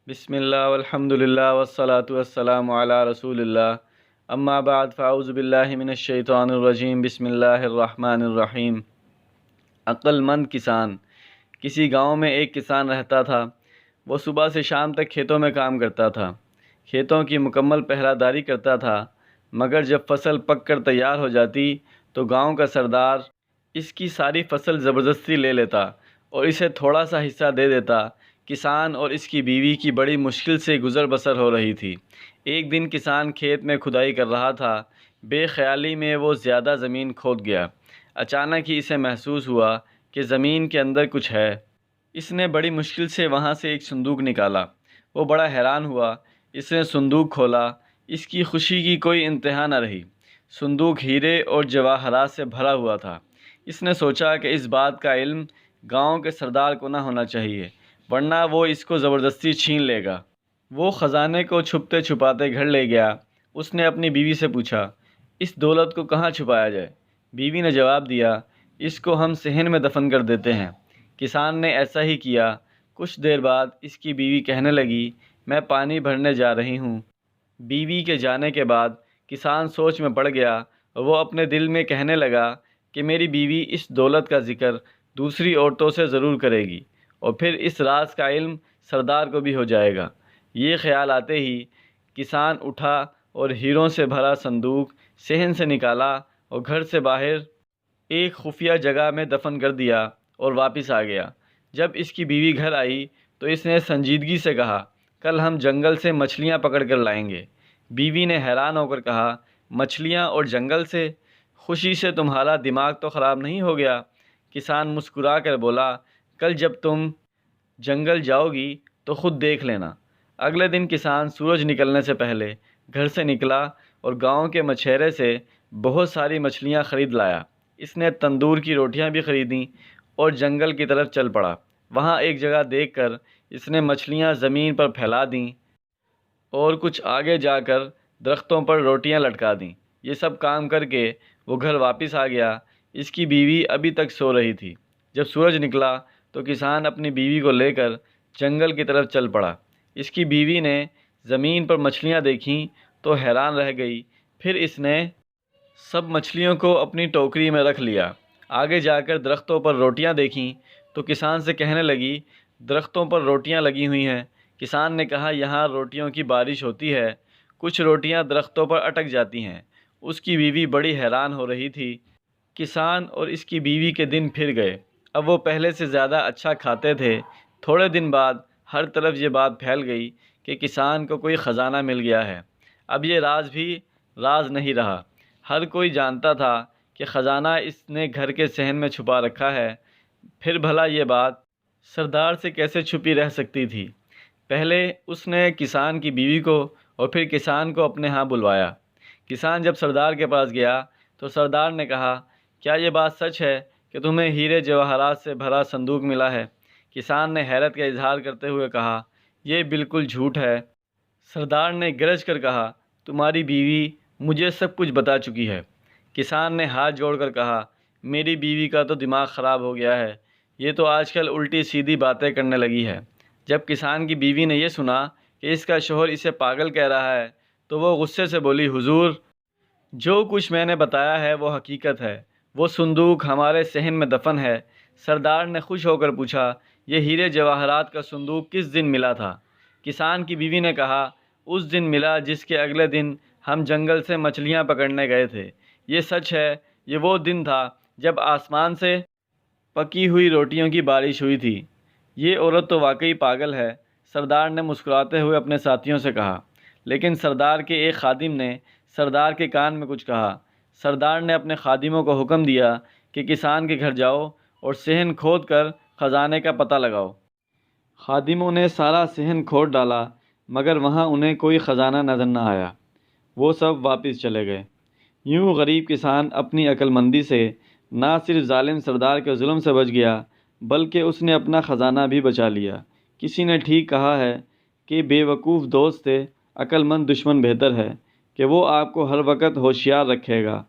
بسم اللہ والحمد للہ والصلاة والسلام علی رسول اللہ اما بعد فاعوذ باللہ من الشیطان الرجیم بسم اللہ الرحمن الرحیم۔ عقل مند کسان۔ کسی گاؤں میں ایک کسان رہتا تھا۔ وہ صبح سے شام تک کھیتوں میں کام کرتا تھا، کھیتوں کی مکمل پہرہ داری کرتا تھا، مگر جب فصل پک کر تیار ہو جاتی تو گاؤں کا سردار اس کی ساری فصل زبردستی لے لیتا اور اسے تھوڑا سا حصہ دے دیتا۔ کسان اور اس کی بیوی کی بڑی مشکل سے گزر بسر ہو رہی تھی۔ ایک دن کسان کھیت میں کھدائی کر رہا تھا، بے خیالی میں وہ زیادہ زمین کھود گیا۔ اچانک ہی اسے محسوس ہوا کہ زمین کے اندر کچھ ہے۔ اس نے بڑی مشکل سے وہاں سے ایک صندوق نکالا۔ وہ بڑا حیران ہوا۔ اس نے صندوق کھولا، اس کی خوشی کی کوئی انتہا نہ رہی۔ صندوق ہیرے اور جواہرات سے بھرا ہوا تھا۔ اس نے سوچا کہ اس بات کا علم گاؤں کے سردار کو نہ ہونا چاہیے، ورنہ وہ اس کو زبردستی چھین لے گا۔ وہ خزانے کو چھپتے چھپاتے گھر لے گیا۔ اس نے اپنی بیوی سے پوچھا، اس دولت کو کہاں چھپایا جائے؟ بیوی نے جواب دیا، اس کو ہم صحن میں دفن کر دیتے ہیں۔ کسان نے ایسا ہی کیا۔ کچھ دیر بعد اس کی بیوی کہنے لگی، میں پانی بھرنے جا رہی ہوں۔ بیوی کے جانے کے بعد کسان سوچ میں پڑ گیا اور وہ اپنے دل میں کہنے لگا کہ میری بیوی اس دولت کا ذکر دوسری عورتوں سے ضرور کرے گی اور پھر اس راز کا علم سردار کو بھی ہو جائے گا۔ یہ خیال آتے ہی کسان اٹھا اور ہیروں سے بھرا صندوق صحن سے نکالا اور گھر سے باہر ایک خفیہ جگہ میں دفن کر دیا اور واپس آ گیا۔ جب اس کی بیوی گھر آئی تو اس نے سنجیدگی سے کہا، کل ہم جنگل سے مچھلیاں پکڑ کر لائیں گے۔ بیوی نے حیران ہو کر کہا، مچھلیاں اور جنگل سے؟ خوشی سے تمہارا دماغ تو خراب نہیں ہو گیا؟ کسان مسکرا کر بولا، کل جب تم جنگل جاؤ گی تو خود دیکھ لینا۔ اگلے دن کسان سورج نکلنے سے پہلے گھر سے نکلا اور گاؤں کے مچھیرے سے بہت ساری مچھلیاں خرید لایا۔ اس نے تندور کی روٹیاں بھی خریدیں اور جنگل کی طرف چل پڑا۔ وہاں ایک جگہ دیکھ کر اس نے مچھلیاں زمین پر پھیلا دیں اور کچھ آگے جا کر درختوں پر روٹیاں لٹکا دیں۔ یہ سب کام کر کے وہ گھر واپس آ گیا۔ اس کی بیوی ابھی تک سو رہی تھی۔ جب سورج نکلا تو کسان اپنی بیوی کو لے کر جنگل کی طرف چل پڑا۔ اس کی بیوی نے زمین پر مچھلیاں دیکھیں تو حیران رہ گئی۔ پھر اس نے سب مچھلیوں کو اپنی ٹوکری میں رکھ لیا۔ آگے جا کر درختوں پر روٹیاں دیکھیں تو کسان سے کہنے لگی، درختوں پر روٹیاں لگی ہوئی ہیں۔ کسان نے کہا، یہاں روٹیوں کی بارش ہوتی ہے، کچھ روٹیاں درختوں پر اٹک جاتی ہیں۔ اس کی بیوی بڑی حیران ہو رہی تھی۔ کسان اور اس کی بیوی کے دن پھر گئے۔ اب وہ پہلے سے زیادہ اچھا کھاتے تھے۔ تھوڑے دن بعد ہر طرف یہ بات پھیل گئی کہ کسان کو کوئی خزانہ مل گیا ہے۔ اب یہ راز بھی راز نہیں رہا۔ ہر کوئی جانتا تھا کہ خزانہ اس نے گھر کے صحن میں چھپا رکھا ہے۔ پھر بھلا یہ بات سردار سے کیسے چھپی رہ سکتی تھی؟ پہلے اس نے کسان کی بیوی کو اور پھر کسان کو اپنے ہاں بلوایا۔ کسان جب سردار کے پاس گیا تو سردار نے کہا، کیا یہ بات سچ ہے کہ تمہیں ہیرے جواہرات سے بھرا صندوق ملا ہے؟ کسان نے حیرت کا اظہار کرتے ہوئے کہا، یہ بالکل جھوٹ ہے۔ سردار نے گرج کر کہا، تمہاری بیوی مجھے سب کچھ بتا چکی ہے۔ کسان نے ہاتھ جوڑ کر کہا، میری بیوی کا تو دماغ خراب ہو گیا ہے، یہ تو آج کل الٹی سیدھی باتیں کرنے لگی ہے۔ جب کسان کی بیوی نے یہ سنا کہ اس کا شوہر اسے پاگل کہہ رہا ہے تو وہ غصے سے بولی، حضور، جو کچھ میں نے بتایا ہے وہ حقیقت ہے۔ وہ صندوق ہمارے صحن میں دفن ہے۔ سردار نے خوش ہو کر پوچھا، یہ ہیرے جواہرات کا صندوق کس دن ملا تھا؟ کسان کی بیوی نے کہا، اس دن ملا جس کے اگلے دن ہم جنگل سے مچھلیاں پکڑنے گئے تھے۔ یہ سچ ہے، یہ وہ دن تھا جب آسمان سے پکی ہوئی روٹیوں کی بارش ہوئی تھی۔ یہ عورت تو واقعی پاگل ہے، سردار نے مسکراتے ہوئے اپنے ساتھیوں سے کہا۔ لیکن سردار کے ایک خادم نے سردار کے کان میں کچھ کہا۔ سردار نے اپنے خادموں کو حکم دیا کہ کسان کے گھر جاؤ اور صحن کھود کر خزانے کا پتہ لگاؤ۔ خادموں نے سارا صحن کھود ڈالا مگر وہاں انہیں کوئی خزانہ نظر نہ آیا۔ وہ سب واپس چلے گئے۔ یوں غریب کسان اپنی عقل مندی سے نہ صرف ظالم سردار کے ظلم سے بچ گیا بلکہ اس نے اپنا خزانہ بھی بچا لیا۔ کسی نے ٹھیک کہا ہے کہ بے وقوف دوست سے عقل مند دشمن بہتر ہے، کہ وہ آپ کو ہر وقت ہوشیار رکھے گا۔